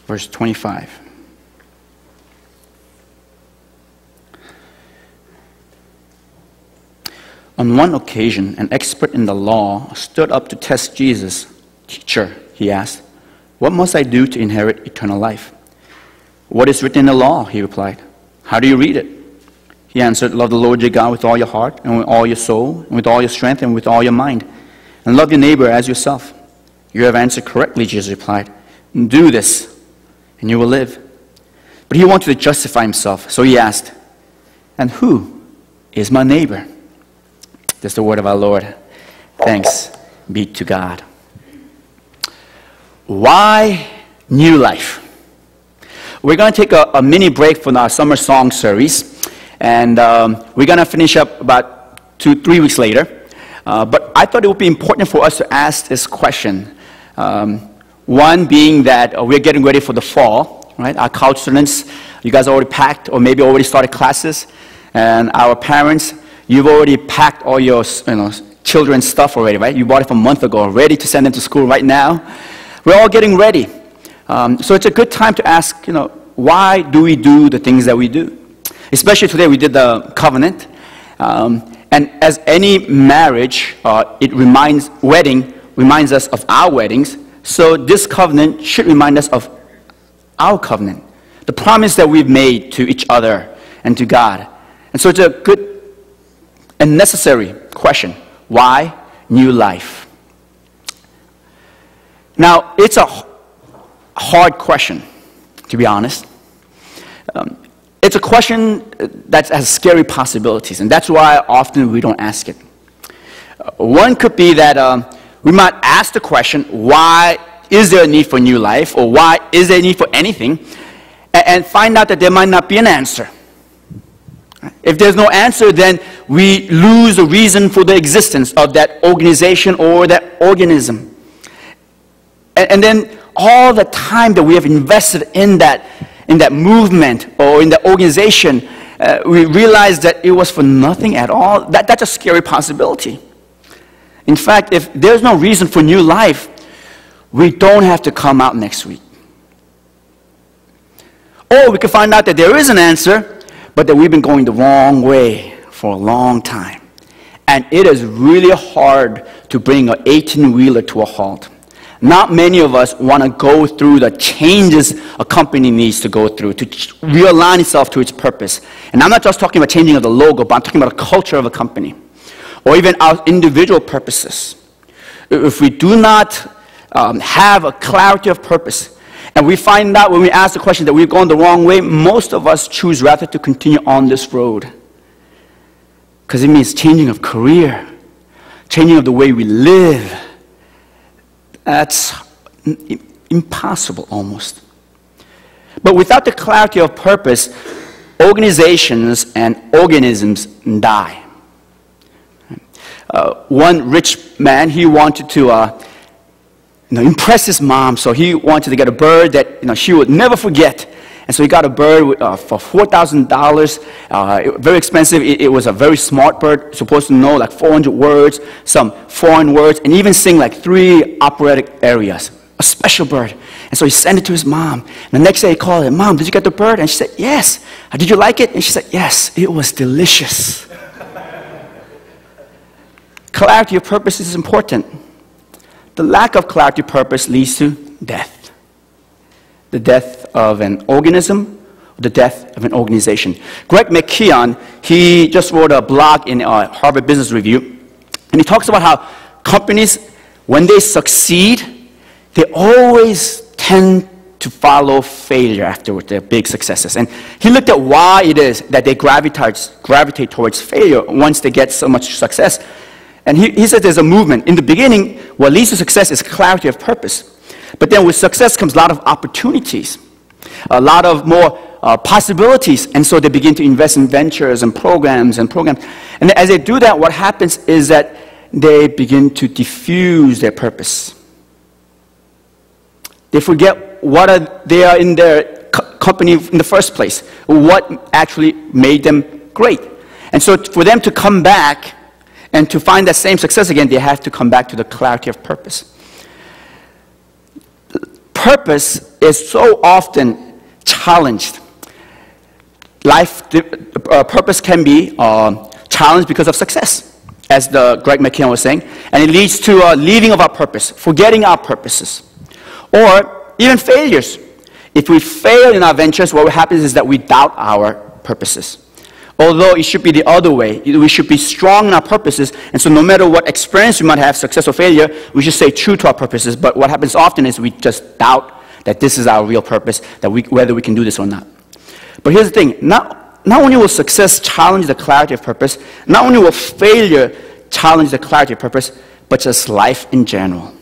verse 25. On one occasion, an expert in the law stood up to test Jesus. "Teacher," he asked, "what must I do to inherit eternal life?" "What is written in the law?" he replied. "How do you read it?" He answered, "Love the Lord your God with all your heart, and with all your soul, and with all your strength, and with all your mind, and love your neighbor as yourself." "You have answered correctly," Jesus replied. "Do this, and you will live." But he wanted to justify himself, so he asked, "And who is my neighbor?" That's the word of our Lord. Thanks be to God. Why New Life? We're going to take a mini break from our summer song series, and we're going to finish up about 2-3 weeks later. But I thought it would be important for us to ask this question. One being that we're getting ready for the fall, right? Our college students, you guys already packed or maybe already started classes, and our parents, you've already packed all your children's stuff already, right? You bought it from a month ago, ready to send them to school right now. We're all getting ready. So it's a good time to ask, why do we do the things that we do? Especially today, we did the covenant. And as any marriage, wedding reminds us of our weddings. So this covenant should remind us of our covenant, the promise that we've made to each other and to God. And so it's a good and necessary question. Why New Life? Now, it's a hard question, to be honest. It's a question that has scary possibilities, and that's why often we don't ask it. One could be that we might ask the question, why is there a need for new life, or why is there a need for anything, and find out that there might not be an answer. If there's no answer, then we lose the reason for the existence of that organization or that organism. And then all the time that we have invested in that movement or in that organization, we realize that it was for nothing at all. That's a scary possibility. In fact, if there's no reason for new life, we don't have to come out next week. Or we can find out that there is an answer, but that we've been going the wrong way for a long time. And it is really hard to bring an 18-wheeler to a halt. Not many of us want to go through the changes a company needs to go through to realign itself to its purpose. And I'm not just talking about changing of the logo, but I'm talking about the culture of a company, or even our individual purposes. If we do not have a clarity of purpose, and we find out when we ask the question that we've gone the wrong way, most of us choose rather to continue on this road. Because it means changing of career, changing of the way we live. That's impossible almost. But without the clarity of purpose, organizations and organisms die. One rich man, he wanted to impress his mom, so he wanted to get a bird that she would never forget. And so he got a bird for $4,000, very expensive. It was a very smart bird, supposed to know like 400 words, some foreign words, and even sing like 3 operatic arias. A special bird. And so he sent it to his mom. And the next day he called her, "Mom, did you get the bird?" And she said, "Yes." "Did you like it?" And she said, "Yes, it was delicious." Clarity of purpose is important. The lack of clarity of purpose leads to death. The death of an organism, or the death of an organization. Greg McKeown, he just wrote a blog in Harvard Business Review, and he talks about how companies, when they succeed, they always tend to follow failure afterward, their big successes. And he looked at why it is that they gravitate towards failure once they get so much success. And he said there's a movement. In the beginning, what leads to success is clarity of purpose. But then with success comes a lot of opportunities, a lot of more possibilities. And so they begin to invest in ventures and programs. And as they do that, what happens is that they begin to diffuse their purpose. They forget they are in their company in the first place, what actually made them great. And so for them to come back and to find that same success again, they have to come back to the clarity of purpose. purpose is so often challenged. Purpose can be challenged because of success, as Greg McKeown was saying, and it leads to leaving of our purpose, forgetting our purposes, or even failures. If we fail in our ventures, what happens is that we doubt our purposes. Although it should be the other way. We should be strong in our purposes, and so no matter what experience we might have, success or failure, we should stay true to our purposes. But what happens often is we just doubt that this is our real purpose, that whether we can do this or not. But here's the thing, not only will success challenge the clarity of purpose, not only will failure challenge the clarity of purpose, but just life in general.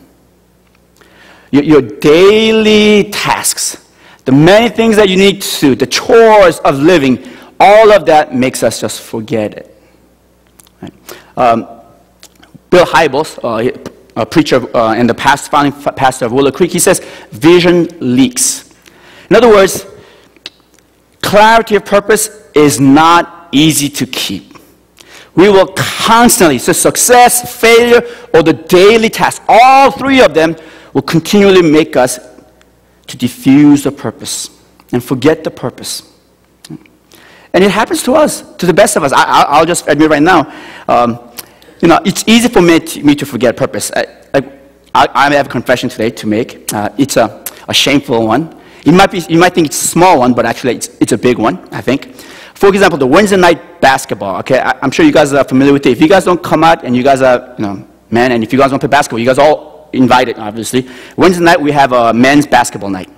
Your daily tasks, the many things that you need to do, the chores of living, all of that makes us just forget it. Right? Bill Hybels, a preacher and the founding pastor of Willow Creek, he says, vision leaks. In other words, clarity of purpose is not easy to keep. We will constantly, so success, failure, or the daily task, all three of them will continually make us to diffuse the purpose and forget the purpose. And it happens to us, to the best of us. I'll just admit right now, it's easy for me to forget purpose. I have a confession today to make. It's a shameful one. You might think it's a small one, but actually it's a big one, I think. For example, the Wednesday night basketball. Okay, I'm sure you guys are familiar with it. If you guys don't come out and you guys are, men, and if you guys don't play basketball, you guys are all invited, obviously. Wednesday night we have a men's basketball night.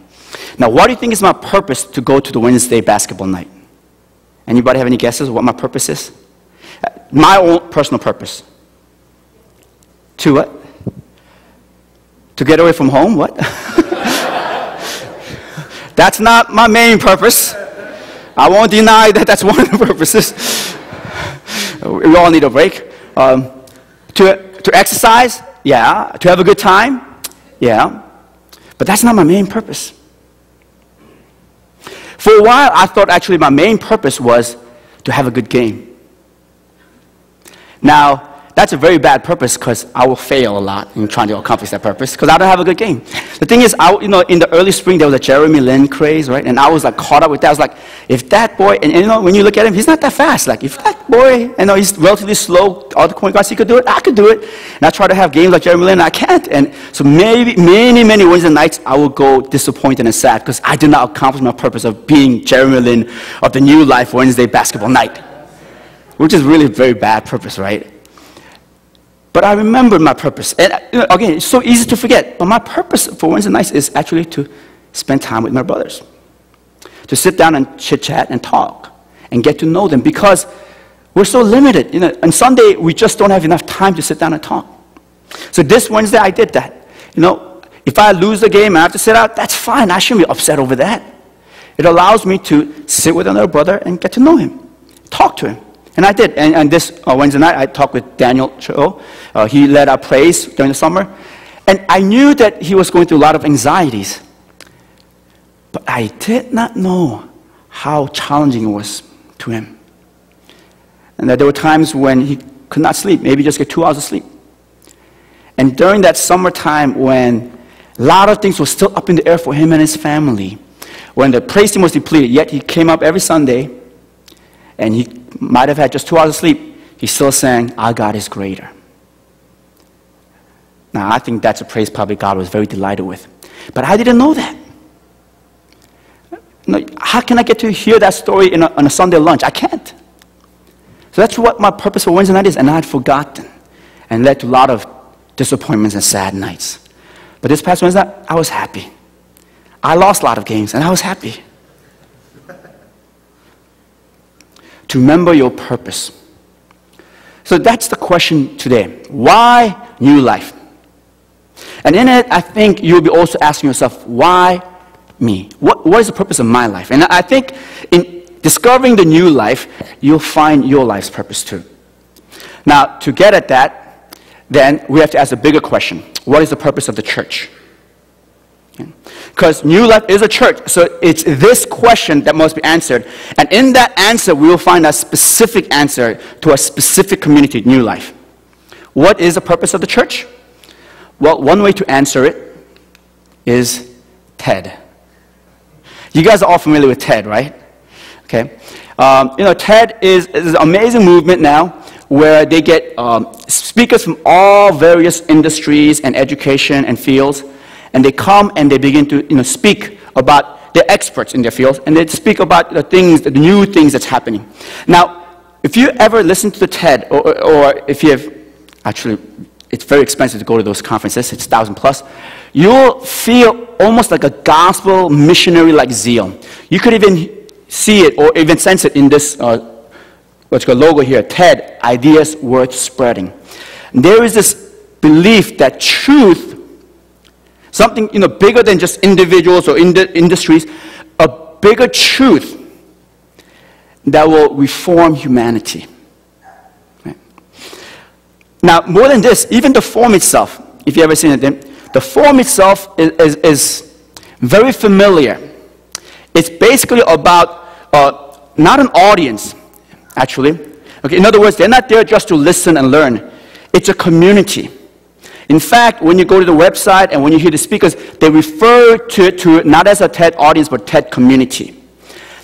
Now, what do you think is my purpose to go to the Wednesday basketball night? Anybody have any guesses what my purpose is? My own personal purpose. To what? To get away from home? What? That's not my main purpose. I won't deny that that's one of the purposes. We all need a break. To exercise? Yeah. To have a good time? Yeah. But that's not my main purpose. For a while, I thought actually my main purpose was to have a good game. Now, that's a very bad purpose because I will fail a lot in trying to accomplish that purpose because I don't have a good game. The thing is, in the early spring, there was a Jeremy Lin craze, right? And I was like caught up with that. I was like, if that boy, and when you look at him, he's not that fast. Like, if that boy, he's relatively slow, all the point guards, he could do it, I could do it. And I try to have games like Jeremy Lin, and I can't. And so maybe many Wednesday nights, I will go disappointed and sad because I did not accomplish my purpose of being Jeremy Lin of the New Life Wednesday basketball night, which is really a very bad purpose, right? But I remember my purpose. And again, it's so easy to forget. But my purpose for Wednesday nights is actually to spend time with my brothers. To sit down and chit-chat and talk and get to know them because we're so limited. On Sunday, we just don't have enough time to sit down and talk. So this Wednesday, I did that. If I lose the game and I have to sit out, that's fine. I shouldn't be upset over that. It allows me to sit with another brother and get to know him, talk to him. And I did. And this Wednesday night, I talked with Daniel Cho. He led our praise during the summer. And I knew that he was going through a lot of anxieties. But I did not know how challenging it was to him. And that there were times when he could not sleep, maybe just get 2 hours of sleep. And during that summertime when a lot of things were still up in the air for him and his family, when the praise team was depleted, yet he came up every Sunday, and he might have had just 2 hours of sleep, he's still saying, our God is greater. Now, I think that's a praise probably God was very delighted with. But I didn't know that. How can I get to hear that story on a Sunday lunch? I can't. So that's what my purpose for Wednesday night is, and I had forgotten, and led to a lot of disappointments and sad nights. But this past Wednesday, I was happy. I lost a lot of games, and I was happy. To remember your purpose. So that's the question today. Why New Life? And in it, I think you'll be also asking yourself, why me? What is the purpose of my life? And I think in discovering the new life, you'll find your life's purpose too. Now, to get at that, then we have to ask a bigger question. What is the purpose of the church? Because New Life is a church, so it's this question that must be answered. And in that answer, we will find a specific answer to a specific community, New Life. What is the purpose of the church? Well, one way to answer it is TED. You guys are all familiar with TED, right? Okay. TED is an amazing movement now where they get speakers from all various industries and education and fields, and they come and they begin to speak about, they're experts in their fields, and they speak about the new things that's happening. Now, if you ever listen to the TED, or if you have, actually, it's very expensive to go to those conferences, it's 1,000 plus, you'll feel almost like a gospel missionary-like zeal. You could even see it or even sense it in this what's called logo here, TED, Ideas Worth Spreading. And there is this belief that truth, something bigger than just individuals or industries, a bigger truth that will reform humanity. Right? Now, more than this, even the form itself, if you've ever seen it, the form itself is very familiar. It's basically about not an audience, actually. Okay, in other words, they're not there just to listen and learn. It's a community. In fact, when you go to the website and when you hear the speakers, they refer to it not as a TED audience, but TED community.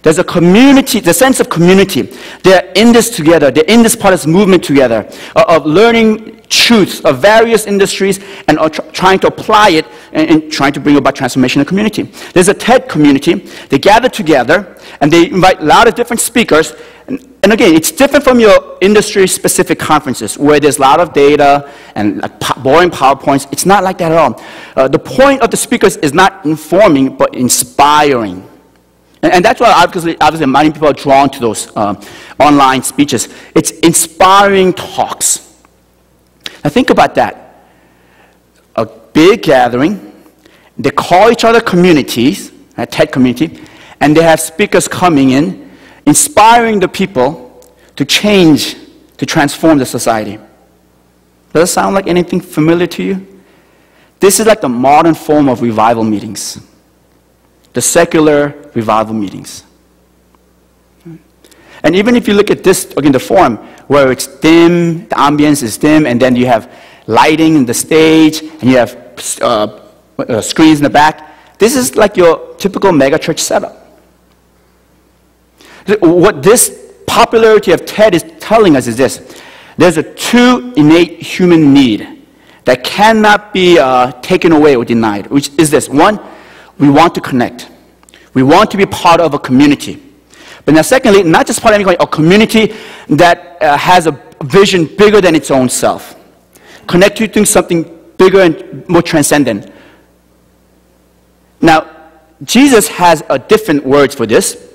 There's a community, the sense of community. They're in this together. They're in this part of this movement together of learning truths of various industries and trying to apply it and trying to bring about transformation in the community. There's a TED community. They gather together and they invite a lot of different speakers. And again, it's different from your industry-specific conferences where there's a lot of data and boring PowerPoints. It's not like that at all. The point of the speakers is not informing, but inspiring. And that's why obviously many people are drawn to those online speeches. It's inspiring talks. Now think about that. A big gathering, they call each other communities, a TED community, and they have speakers coming in, inspiring the people to change, to transform the society. Does it sound like anything familiar to you? This is like the modern form of revival meetings. The secular revival meetings. And even if you look at this, again, the form, where it's dim, the ambience is dim, and then you have lighting in the stage, and you have screens in the back, this is like your typical megachurch setup. What this popularity of TED is telling us is this. There's a true innate human need that cannot be taken away or denied, which is this. One, we want to connect. We want to be part of a community. But now secondly, not just part of a community that has a vision bigger than its own self. Connect you to something bigger and more transcendent. Now, Jesus has a different words for this.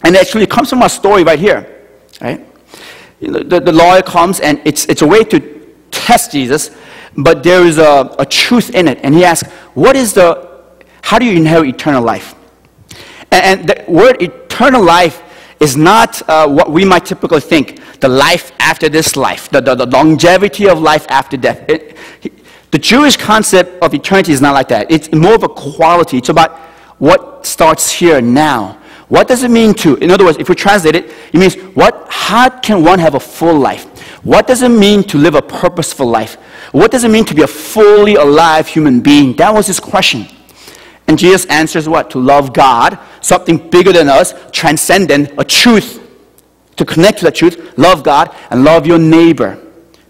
And actually it comes from our story right here. Right? The lawyer comes and it's a way to test Jesus, but there is a truth in it. And he asks, how do you inherit eternal life? And the word eternal life is not what we might typically think, the life after this life, the longevity of life after death. The Jewish concept of eternity is not like that. It's more of a quality. It's about what starts here now. What does it mean to, in other words, if we translate it, it means how can one have a full life? What does it mean to live a purposeful life? What does it mean to be a fully alive human being? That was his question. And Jesus answers what? To love God, something bigger than us, transcendent, a truth. To connect to that truth, love God and love your neighbor.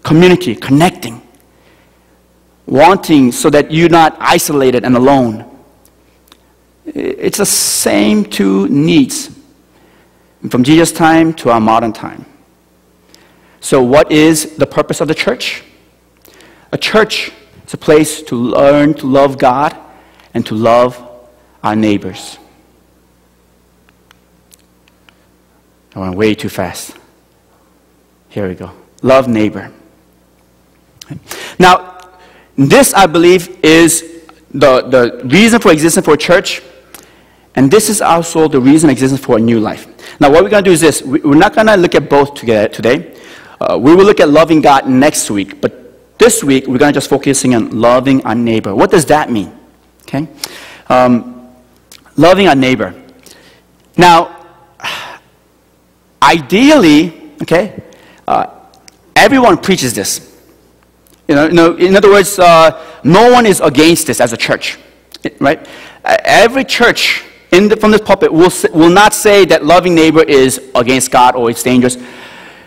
Community, connecting. Wanting so that you're not isolated and alone. It's the same two needs from Jesus' time to our modern time. So what is the purpose of the church? A church is a place to learn to love God and to love our neighbors. I went way too fast. Here we go. Love neighbor. Now, this, I believe, is the reason for existence for a church. And this is also the reason existence for a new life. Now, what we're going to do is this. We're not going to look at both together today. We will look at loving God next week. But this week, we're going to just focusing on loving our neighbor. What does that mean? Okay? Loving our neighbor. Now, ideally, okay, everyone preaches this. In other words, no one is against this as a church. right? Every church from this pulpit will not say that loving neighbor is against God or it's dangerous.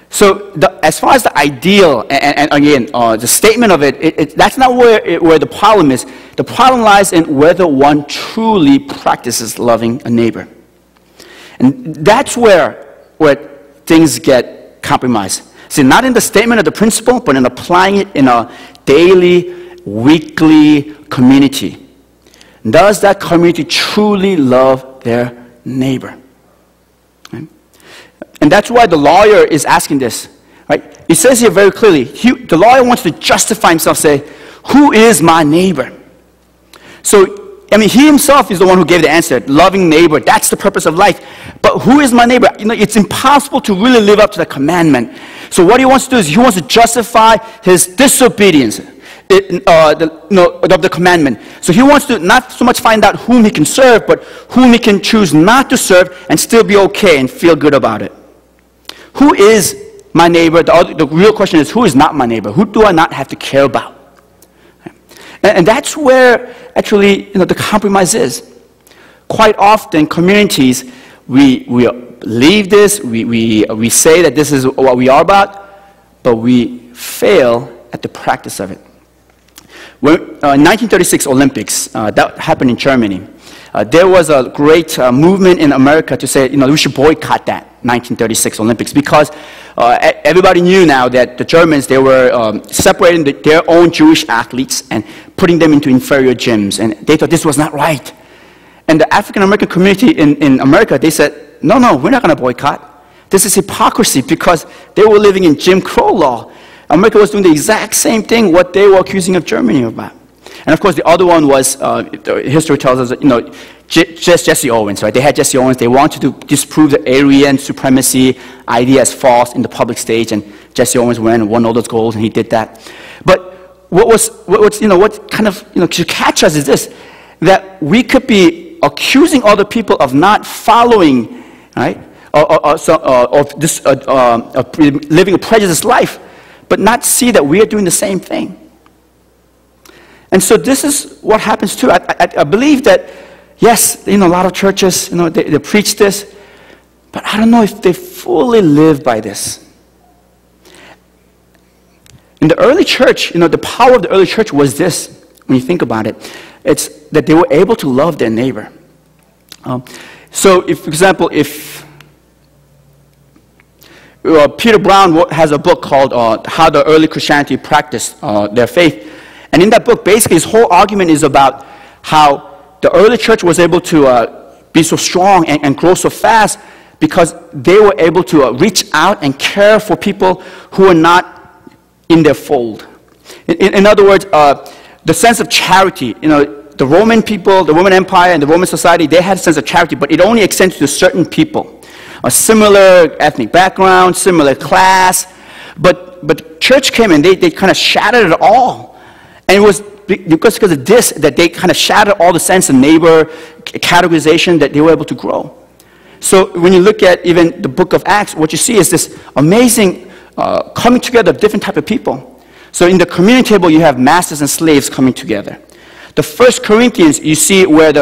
So as far as the ideal, and again, the statement of that's not where the problem is. The problem lies in whether one truly practices loving a neighbor. And that's where things get compromised. See, not in the statement of the principle, but in applying it in a daily, weekly community. Does that community truly love their neighbor? Right? And that's why the lawyer is asking this. Right? It says here very clearly, the lawyer wants to justify himself, say, who is my neighbor? So, I mean, he himself is the one who gave the answer, loving neighbor. That's the purpose of life. But who is my neighbor? You know, it's impossible to really live up to the commandment. So what he wants to do is he wants to justify his disobedience of the commandment. So he wants to not so much find out whom he can serve, but whom he can choose not to serve and still be okay and feel good about it. Who is my neighbor? The real question is, who is not my neighbor? Who do I not have to care about? And that's where actually the compromise is. Quite often, communities, we believe this, we say that this is what we are about, but we fail at the practice of it. When, 1936 Olympics, that happened in Germany. There was a great movement in America to say, we should boycott that 1936 Olympics because everybody knew now that the Germans, they were separating their own Jewish athletes and putting them into inferior gyms, and they thought this was not right. And the African American community in America, they said, no, we're not going to boycott. This is hypocrisy because they were living in Jim Crow law. America was doing the exact same thing what they were accusing of Germany about. And of course, the other one was, history tells us, just Jesse Owens, right? They had Jesse Owens. They wanted to disprove the Aryan supremacy idea as false in the public stage, and Jesse Owens went and won all those goals, and he did that. But what kind of should catch us is this: that we could be accusing other people of not following, right, of living a prejudiced life, but not see that we are doing the same thing. And so this is what happens too. I believe that, yes, a lot of churches, they preach this, but I don't know if they fully live by this. In the early church, the power of the early church was this, when you think about it. It's that they were able to love their neighbor. So, for example, if Peter Brown has a book called How the Early Christianity Practiced Their Faith. And in that book, basically, his whole argument is about how the early church was able to be so strong and grow so fast because they were able to reach out and care for people who were not in their fold. In other words, the sense of charity, the Roman people, the Roman Empire and the Roman society, they had a sense of charity, but it only extended to certain people. A similar ethnic background, similar class, but the church came and they kind of shattered it all. And it was because of this that they kind of shattered all the sense of neighbor categorization that they were able to grow. So when you look at even the book of Acts, what you see is this amazing coming together of different type of people. So in the communion table, you have masters and slaves coming together. The First Corinthians, you see where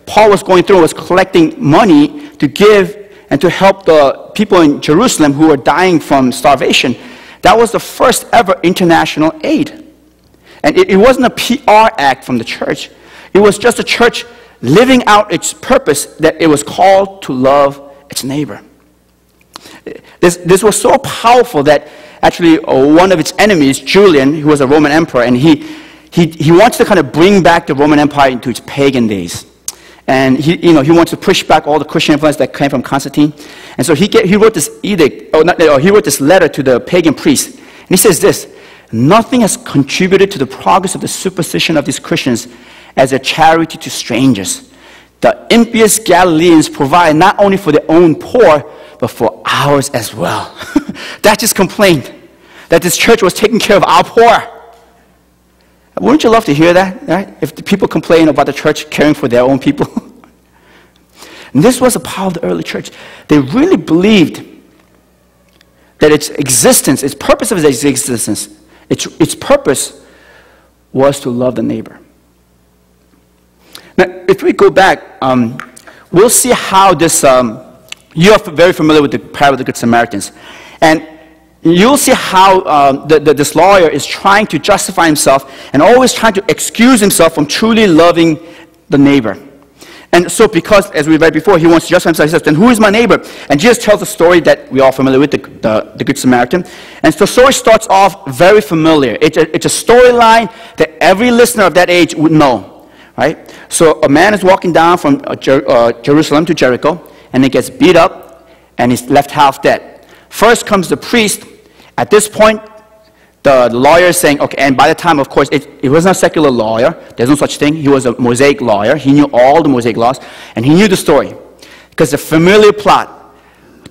Paul was going through, was collecting money to give and to help the people in Jerusalem who were dying from starvation. That was the first ever international aid. And it wasn't a PR act from the church. It was just a church living out its purpose that it was called to love its neighbor. This was so powerful that actually one of its enemies, Julian, who was a Roman emperor, and he wants to kind of bring back the Roman Empire into its pagan days. And he wants to push back all the Christian influence that came from Constantine. And so he wrote this edict, he wrote this letter to the pagan priests. And he says this: nothing has contributed to the progress of the superstition of these Christians as a charity to strangers. The impious Galileans provide not only for their own poor, but for ours as well. That just complained that this church was taking care of our poor. Wouldn't you love to hear that, right? If the people complain about the church caring for their own people. And this was the power of the early church. They really believed that its existence, its purpose of its existence, its purpose was to love the neighbor. Now, if we go back, we'll see how this, you're very familiar with the parable of the Good Samaritans. And you'll see how this lawyer is trying to justify himself and always trying to excuse himself from truly loving the neighbor. And so because, as we read before, he wants to justify himself, he says, then who is my neighbor? And Jesus tells a story that we're all familiar with, the Good Samaritan. And so the story starts off very familiar. It's a storyline that every listener of that age would know, right? So a man is walking down from Jerusalem to Jericho, and he gets beat up, and he's left half dead. First comes the priest. At this point, the lawyer is saying, okay, and by the time, of course, it wasn't a secular lawyer. There's no such thing. He was a Mosaic lawyer. He knew all the Mosaic laws, and he knew the story. Because the familiar plot,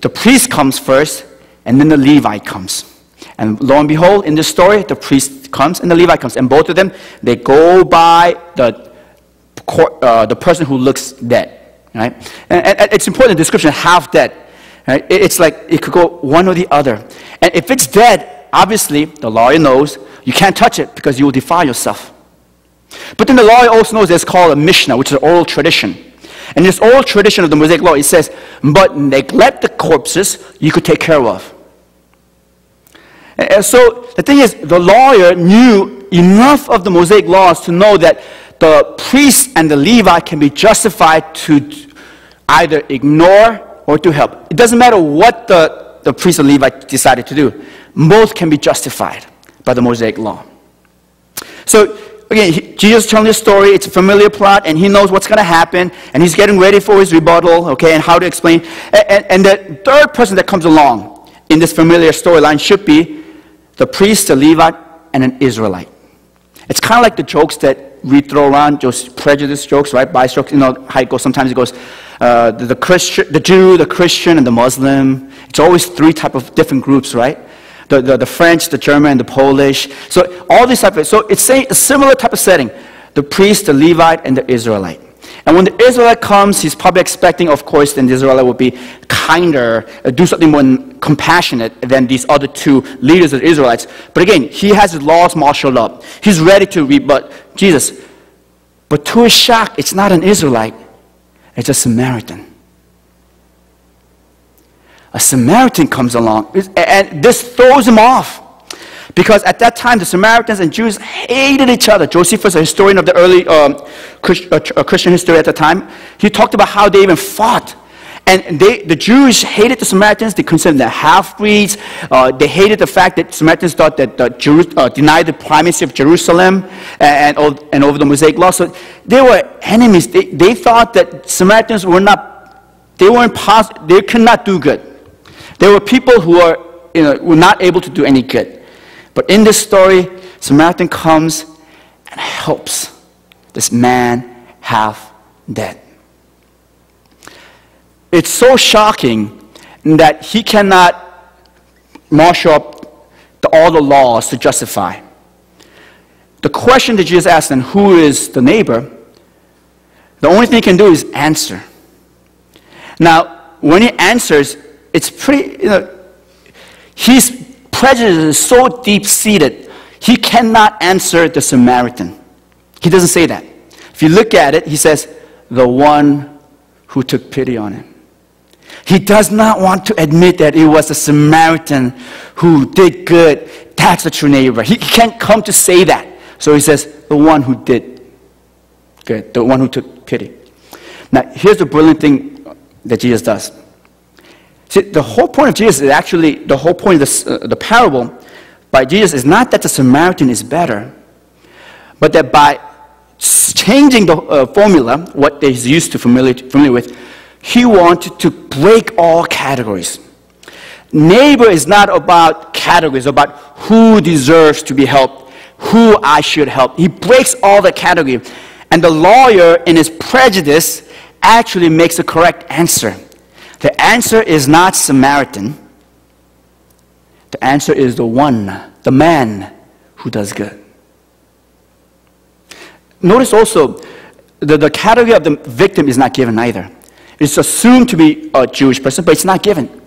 the priest comes first, and then the Levite comes. And lo and behold, in this story, the priest comes and the Levite comes. And both of them, they go by the person who looks dead. Right? And it's important, the description, half dead. Right? It's like it could go one or the other. And if it's dead, obviously, the lawyer knows you can't touch it because you will defile yourself. But then the lawyer also knows there's called a Mishnah, which is an oral tradition. And this oral tradition of the Mosaic law, it says, but neglect the corpses you could take care of. And so the thing is, the lawyer knew enough of the Mosaic laws to know that the priest and the Levite can be justified to either ignore or to help. It doesn't matter what the priest or Levite decided to do. Both can be justified by the Mosaic law. So, again, Jesus is telling this story. It's a familiar plot, and he knows what's going to happen, and he's getting ready for his rebuttal, okay, and how to explain. And the third person that comes along in this familiar storyline should be the priest, the Levite, and an Israelite. It's kind of like the jokes that we throw around, those prejudice jokes, right? Bias jokes, you know how it goes. Sometimes it goes, the Jew, the Christian, and the Muslim. It's always three type of different groups, right? The French, the German, and the Polish. So all these type of, so it's a similar type of setting. The priest, the Levite, and the Israelite. And when the Israelite comes, he's probably expecting, of course, then the Israelite will be kinder, do something more compassionate than these other two leaders of the Israelites. But again, he has his laws marshaled up. He's ready to rebut Jesus. But to his shock, it's not an Israelite. It's a Samaritan. A Samaritan comes along, and this throws him off. Because at that time, the Samaritans and Jews hated each other. Josephus, a historian of the early Christian history at the time, he talked about how they even fought. And the Jews hated the Samaritans. They considered them half-breeds. They hated the fact that Samaritans thought that denied the primacy of Jerusalem and over the Mosaic law. So they were enemies. They thought that Samaritans were not, they could not do good. They were people who were not able to do any good. But in this story, Samaritan comes and helps this man half dead. It's so shocking that he cannot marshal up all the laws to justify. The question that Jesus asked, then, who is the neighbor? The only thing he can do is answer. Now, when he answers, it's pretty, his prejudice is so deep-seated, he cannot answer the Samaritan. He doesn't say that. If you look at it, he says, the one who took pity on him. He does not want to admit that it was a Samaritan who did good. That's a true neighbor. He can't come to say that. So he says, the one who did good, the one who took pity. Now, here's the brilliant thing that Jesus does. See, the whole point of Jesus is actually, the whole point of the parable by Jesus is not that the Samaritan is better, but that by changing the formula, what he's used to familiar with, he wanted to break all categories. Neighbor is not about categories, about who deserves to be helped, who I should help. He breaks all the categories. And the lawyer, in his prejudice, actually makes a correct answer. The answer is not Samaritan. The answer is the man who does good. Notice also, the category of the victim is not given either. It's assumed to be a Jewish person, but it's not given.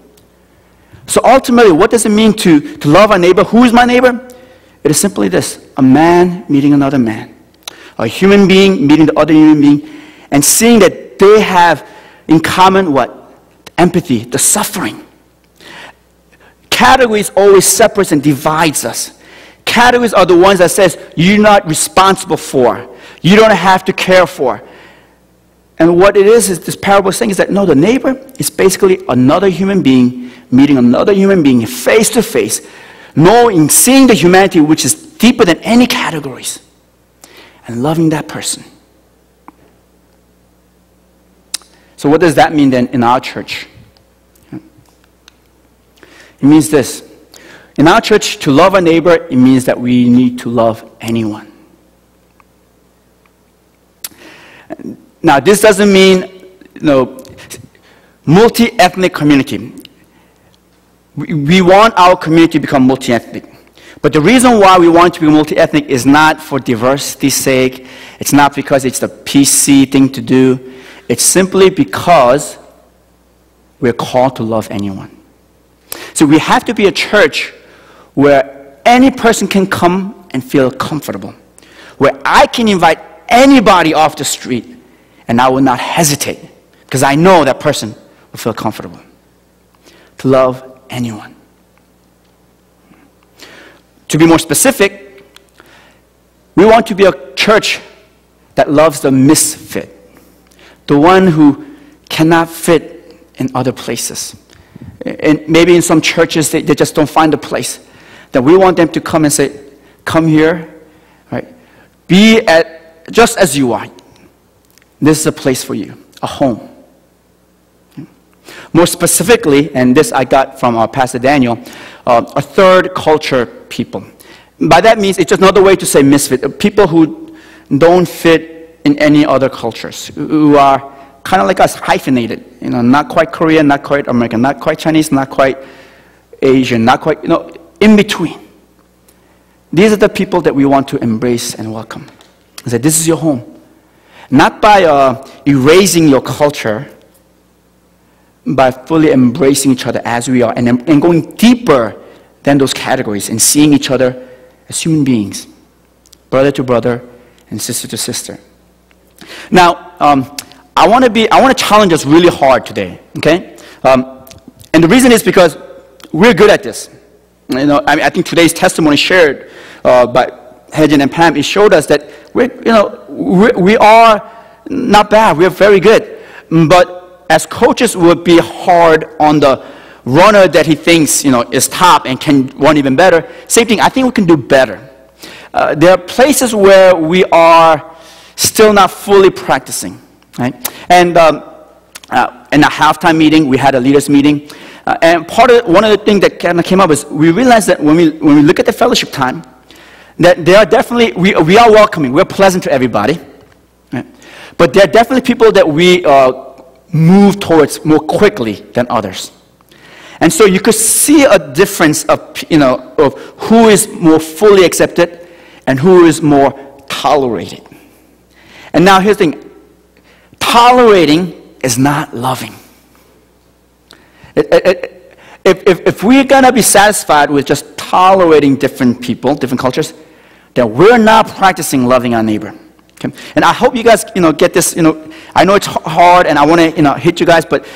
So ultimately, what does it mean to love our neighbor? Who is my neighbor? It is simply this: a man meeting another man. A human being meeting the other human being. and seeing that they have in common what? Empathy, the suffering. Categories always separates and divides us. Categories are the ones that says you're not responsible for. You don't have to care for. And what it is this parable is saying is that no, the neighbor is basically another human being meeting another human being face to face, knowing, seeing the humanity which is deeper than any categories, and loving that person. So what does that mean then in our church? It means this. In our church, to love a neighbor, it means that we need to love anyone. Now, this doesn't mean, multi-ethnic community. We want our community to become multi-ethnic. But the reason why we want to be multi-ethnic is not for diversity's sake. It's not because it's the PC thing to do. It's simply because we're called to love anyone. So we have to be a church where any person can come and feel comfortable, where I can invite anybody off the street and I will not hesitate because I know that person will feel comfortable. To love anyone. To be more specific, we want to be a church that loves the misfit, the one who cannot fit in other places. And maybe in some churches, they just don't find a place. That we want them to come and say, come here, right? Be just as you are. This is a place for you, a home. More specifically, and this I got from our Pastor Daniel, a third culture people. By that means, it's just another way to say misfit. People who don't fit in any other cultures, who are kind of like us, hyphenated. Not quite Korean, not quite American, not quite Chinese, not quite Asian, not quite, in between. These are the people that we want to embrace and welcome. And say, this is your home. Not by erasing your culture, by fully embracing each other as we are and going deeper than those categories and seeing each other as human beings, brother to brother and sister to sister. Now, I want to challenge us really hard today, okay? And the reason is because we're good at this. I think today's testimony shared by Hedgen and Pam, it showed us that we are not bad. We're very good. But as coaches, would be hard on the runner that he thinks is top and can run even better. Same thing. I think we can do better. There are places where we are still not fully practicing. Right? And in a halftime meeting, we had a leaders meeting, and one of the things that kind of came up is we realized that when we look at the fellowship time, that there are definitely we are welcoming, we're pleasant to everybody, right? But there are definitely people that we move towards more quickly than others, and so you could see a difference of who is more fully accepted and who is more tolerated. And now here's the thing. Tolerating is not loving. If we're going to be satisfied with just tolerating different people, different cultures, then we're not practicing loving our neighbor. Okay? And I hope you guys, get this. I know it's hard, and I want to, hit you guys, but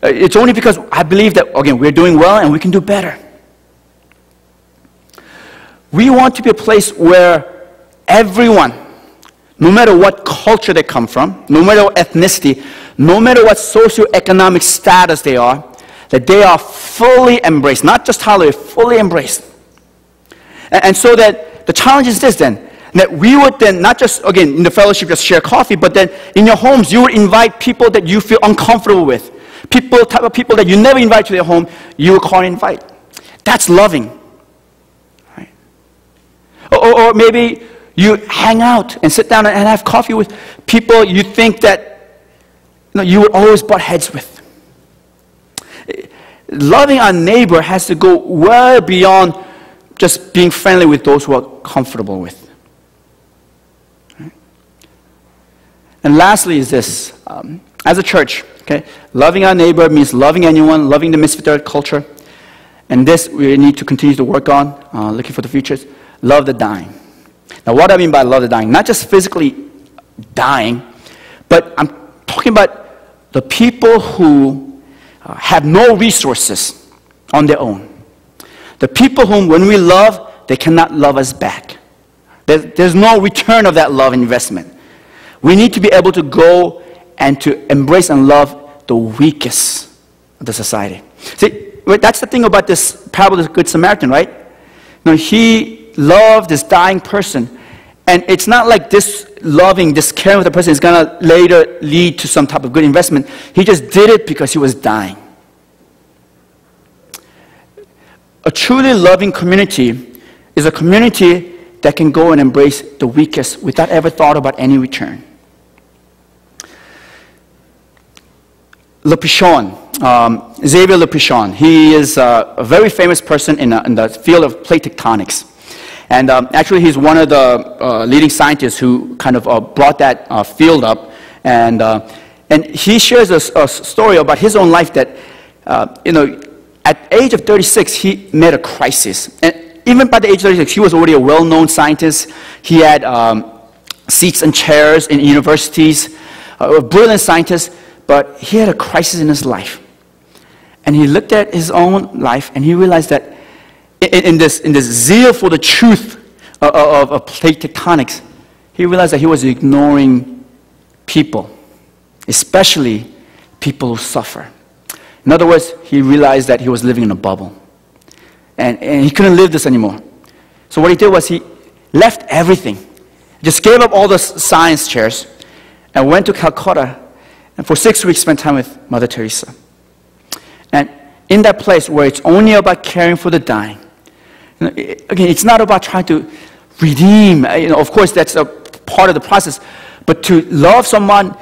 it's only because I believe that again we're doing well and we can do better. We want to be a place where everyone, no matter what culture they come from, no matter what ethnicity, no matter what socioeconomic status they are, that they are fully embraced, not just tolerated, fully embraced. And so that the challenge is this then, that we would then not just, again, in the fellowship just share coffee, but then in your homes you would invite people that you feel uncomfortable with. Type of people that you never invite to their home, you would call and invite. That's loving. Right? Or maybe you hang out and sit down and have coffee with people you think that you would always butt heads with. Loving our neighbor has to go well beyond just being friendly with those who are comfortable with. Right? And lastly is this. As a church, okay, loving our neighbor means loving anyone, loving the misfit culture. And this we need to continue to work on, looking for the futures. Love the dying. Now, what do I mean by love the dying? Not just physically dying, But I'm talking about the people who have no resources on their own. The people whom, when we love, they cannot love us back. There's no return of that love investment. We need to be able to go and to embrace and love the weakest of the society. See, that's the thing about this parable of the Good Samaritan, right? He loved this dying person. And it's not like this loving, this caring for the person is going to later lead to some type of good investment. He just did it because he was dying. A truly loving community is a community that can go and embrace the weakest without ever thought about any return. Le Pichon, Xavier Le Pichon, he is a very famous person in the field of plate tectonics. And actually, he's one of the leading scientists who kind of brought that field up. And he shares a story about his own life that, at the age of 36, he met a crisis. And even by the age of 36, he was already a well-known scientist. He had seats and chairs in universities, a brilliant scientist, but he had a crisis in his life. And he looked at his own life, and he realized that in this zeal for the truth of plate tectonics, he realized that he was ignoring people, especially people who suffer. In other words, he realized that he was living in a bubble. And he couldn't live this anymore. So what he did was he left everything, just gave up all the science chairs, and went to Calcutta, and for 6 weeks spent time with Mother Teresa. And in that place where it's only about caring for the dying, again, it's not about trying to redeem. Of course, that's a part of the process. But to love someone,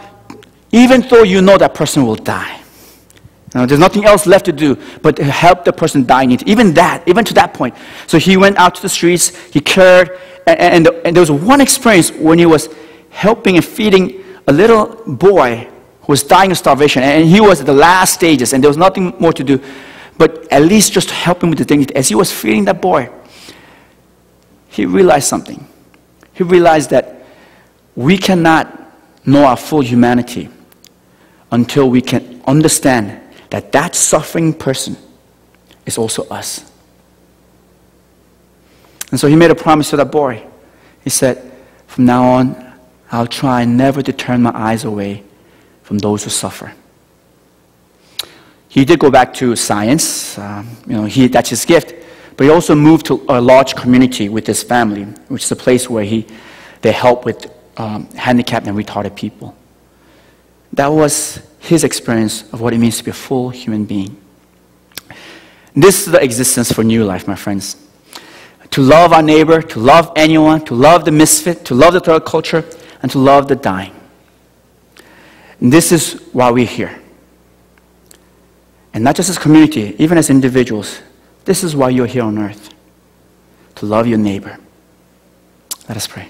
even though you know that person will die. There's nothing else left to do but to help the person dying. Even to that point. So he went out to the streets, he cared, and there was one experience when he was helping and feeding a little boy who was dying of starvation. And he was at the last stages, and there was nothing more to do. But at least just to help him with the dignity. As he was feeding that boy, he realized something. He realized that we cannot know our full humanity until we can understand that that suffering person is also us. And so he made a promise to that boy. He said, from now on, I'll try never to turn my eyes away from those who suffer. He did go back to science, that's his gift, but he also moved to a large community with his family, which is a place where they help with handicapped and retarded people. That was his experience of what it means to be a full human being. This is the existence for New Life, my friends. To love our neighbor, to love anyone, to love the misfit, to love the third culture, and to love the dying. And this is why we're here. And not just as a community, even as individuals, this is why you're here on earth. To love your neighbor. Let us pray.